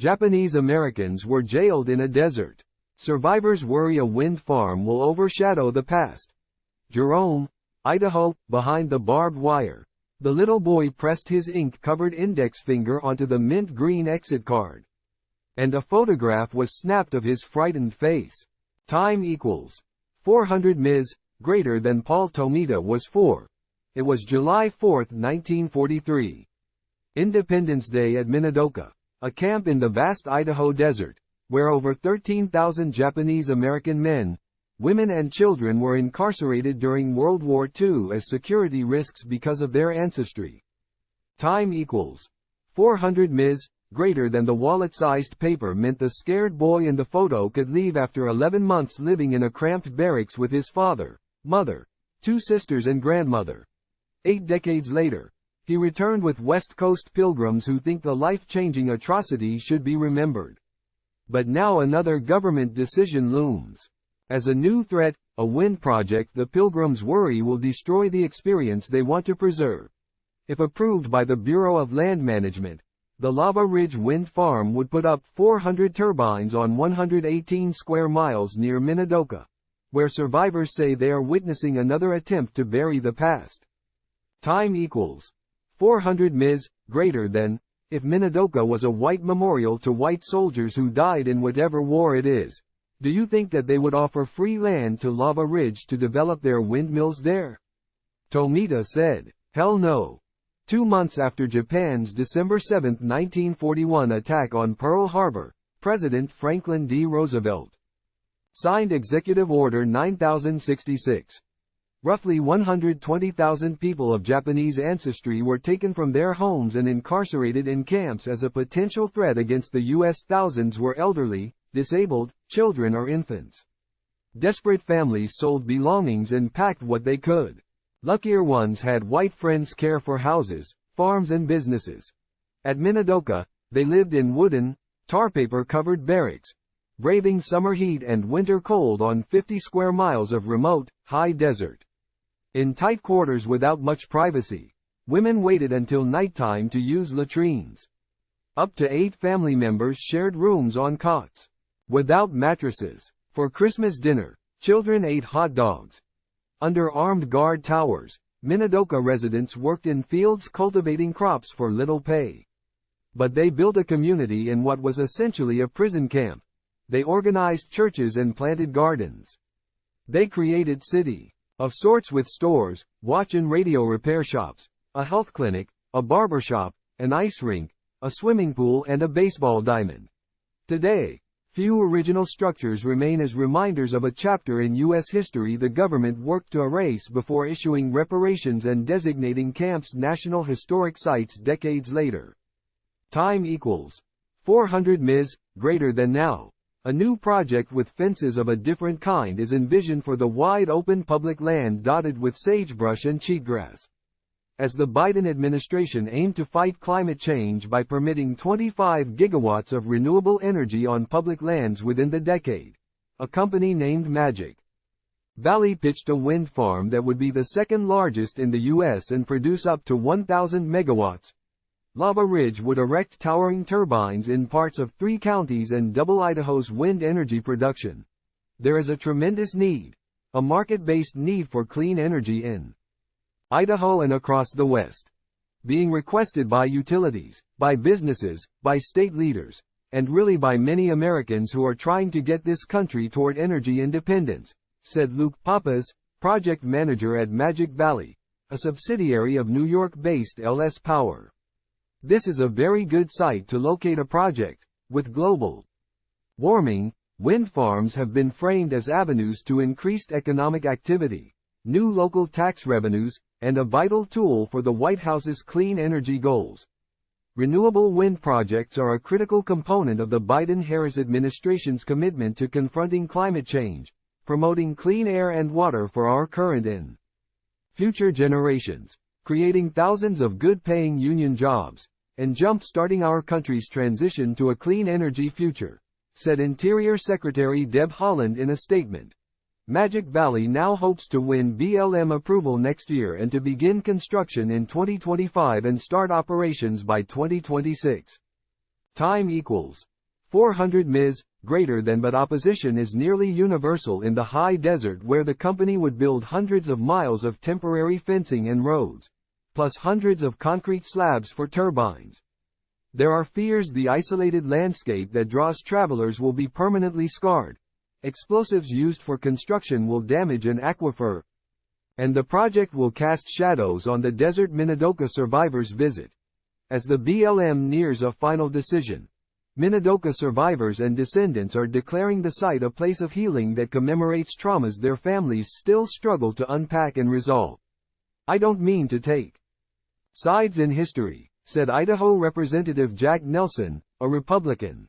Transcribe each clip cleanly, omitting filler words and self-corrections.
Japanese Americans were jailed in a desert. Survivors worry a wind farm will overshadow the past. Jerome, Idaho, behind the barbed wire. The little boy pressed his ink-covered index finger onto the mint green exit card. And a photograph was snapped of his frightened face. Time equals 400 ms, greater than Paul Tomita was 4. It was July 4, 1943. Independence Day at Minidoka, a camp in the vast Idaho desert, where over 13,000 Japanese American men, women and children were incarcerated during World War II as security risks because of their ancestry. Time equals 400 ms, greater than the wallet-sized paper meant the scared boy in the photo could leave after 11 months living in a cramped barracks with his father, mother, 2 sisters and grandmother. 8 decades later, he returned with West Coast pilgrims who think the life-changing atrocity should be remembered. But now another government decision looms. As a new threat, a wind project the pilgrims worry will destroy the experience they want to preserve. If approved by the Bureau of Land Management, the Lava Ridge Wind Farm would put up 400 turbines on 118 square miles near Minidoka, where survivors say they are witnessing another attempt to bury the past. Time equals 400 ms, greater than, if Minidoka was a white memorial to white soldiers who died in whatever war it is. Do you think that they would offer free land to Lava Ridge to develop their windmills there? Tomita said, "Hell no." 2 months after Japan's December 7, 1941 attack on Pearl Harbor, President Franklin D. Roosevelt signed Executive Order 9066. Roughly 120,000 people of Japanese ancestry were taken from their homes and incarcerated in camps as a potential threat against the U.S. Thousands were elderly, disabled, children or infants. Desperate families sold belongings and packed what they could. Luckier ones had white friends care for houses, farms and businesses. At Minidoka, they lived in wooden, tar-paper-covered barracks, braving summer heat and winter cold on 50 square miles of remote, high desert. In tight quarters without much privacy, women waited until nighttime to use latrines. Up to 8 family members shared rooms on cots. Without mattresses. For Christmas dinner, children ate hot dogs. Under armed guard towers, Minidoka residents worked in fields cultivating crops for little pay. But they built a community in what was essentially a prison camp. They organized churches and planted gardens. They created city of sorts with stores, watch and radio repair shops, a health clinic, a barber shop, an ice rink, a swimming pool and a baseball diamond. Today, few original structures remain as reminders of a chapter in U.S. history the government worked to erase before issuing reparations and designating camps National Historic Sites decades later. Time equals 400 ms, greater than now. A new project with fences of a different kind is envisioned for the wide open public land dotted with sagebrush and cheatgrass. As the Biden administration aimed to fight climate change by permitting 25 gigawatts of renewable energy on public lands within the decade, a company named Magic Valley pitched a wind farm that would be the second largest in the U.S. and produce up to 1,000 megawatts. Lava Ridge would erect towering turbines in parts of 3 counties and double Idaho's wind energy production. There is a tremendous need, a market-based need for clean energy in Idaho and across the West, being requested by utilities, by businesses, by state leaders, and really by many Americans who are trying to get this country toward energy independence, said Luke Pappas, project manager at Magic Valley, a subsidiary of New York-based LS Power. This is a very good site to locate a project. With global warming, wind farms have been framed as avenues to increased economic activity, new local tax revenues, and a vital tool for the White House's clean energy goals. Renewable wind projects are a critical component of the Biden-Harris administration's commitment to confronting climate change, promoting clean air and water for our current and future generations, creating thousands of good-paying union jobs, and jump-starting our country's transition to a clean energy future, said Interior Secretary Deb Haaland in a statement. Magic Valley now hopes to win BLM approval next year and to begin construction in 2025 and start operations by 2026. Time equals 400 ms, greater than, but opposition is nearly universal in the high desert, where the company would build hundreds of miles of temporary fencing and roads, plus hundreds of concrete slabs for turbines. There are fears the isolated landscape that draws travelers will be permanently scarred. Explosives used for construction will damage an aquifer, and the project will cast shadows on the desert Minidoka survivors' visit. As the BLM nears a final decision, Minidoka survivors and descendants are declaring the site a place of healing that commemorates traumas their families still struggle to unpack and resolve. "I don't mean to take sides in history," said Idaho Representative Jack Nelson, a Republican.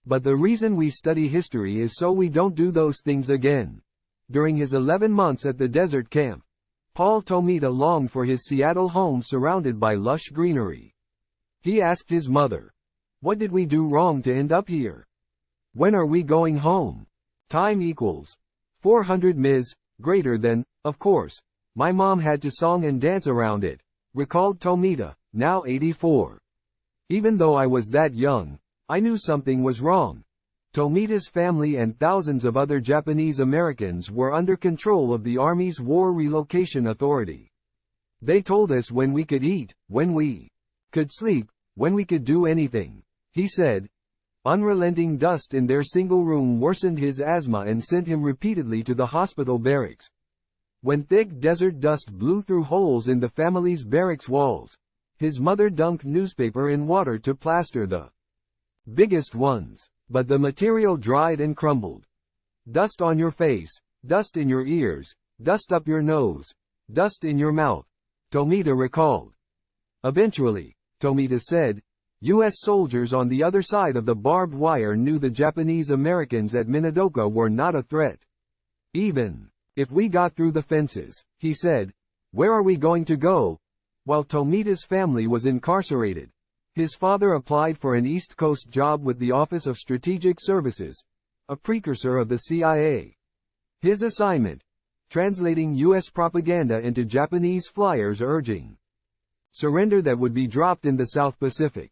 "But the reason we study history is so we don't do those things again." During his 11 months at the desert camp, Paul Tomita longed for his Seattle home surrounded by lush greenery. He asked his mother, "What did we do wrong to end up here? When are we going home?" Time equals 400 ms, greater than, of course. My mom had to song and dance around it, recalled Tomita, now 84. "Even though I was that young, I knew something was wrong." Tomita's family and thousands of other Japanese Americans were under control of the Army's War Relocation Authority. "They told us when we could eat, when we could sleep, when we could do anything," he said. Unrelenting dust in their single room worsened his asthma and sent him repeatedly to the hospital barracks. When thick desert dust blew through holes in the family's barracks walls, his mother dunked newspaper in water to plaster the biggest ones. But the material dried and crumbled. "Dust on your face, dust in your ears, dust up your nose, dust in your mouth," Tomita recalled. Eventually, Tomita said, U.S. soldiers on the other side of the barbed wire knew the Japanese Americans at Minidoka were not a threat. "Even if we got through the fences," he said, "where are we going to go?" While Tomita's family was incarcerated, his father applied for an East Coast job with the Office of Strategic Services, a precursor of the CIA. His assignment? Translating U.S. propaganda into Japanese flyers urging surrender that would be dropped in the South Pacific.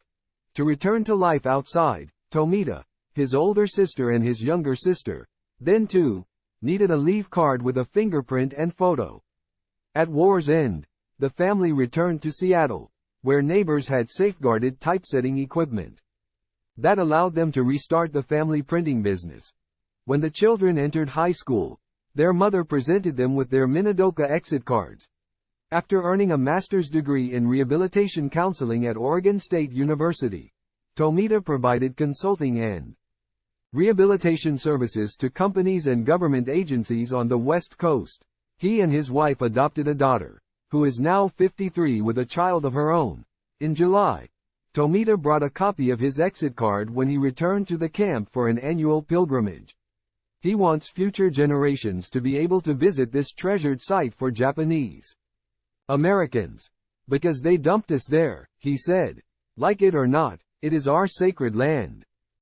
To return to life outside, Tomita, his older sister and his younger sister, then too, needed a leave card with a fingerprint and photo. At war's end, the family returned to Seattle, where neighbors had safeguarded typesetting equipment that allowed them to restart the family printing business. When the children entered high school, their mother presented them with their Minidoka exit cards. After earning a master's degree in rehabilitation counseling at Oregon State University, Tomita provided consulting and rehabilitation services to companies and government agencies on the West Coast. He and his wife adopted a daughter, who is now 53 with a child of her own. In July, Tomita brought a copy of his exit card when he returned to the camp for an annual pilgrimage. He wants future generations to be able to visit this treasured site for Japanese Americans. "Because they dumped us there," he said. "Like it or not, it is our sacred land."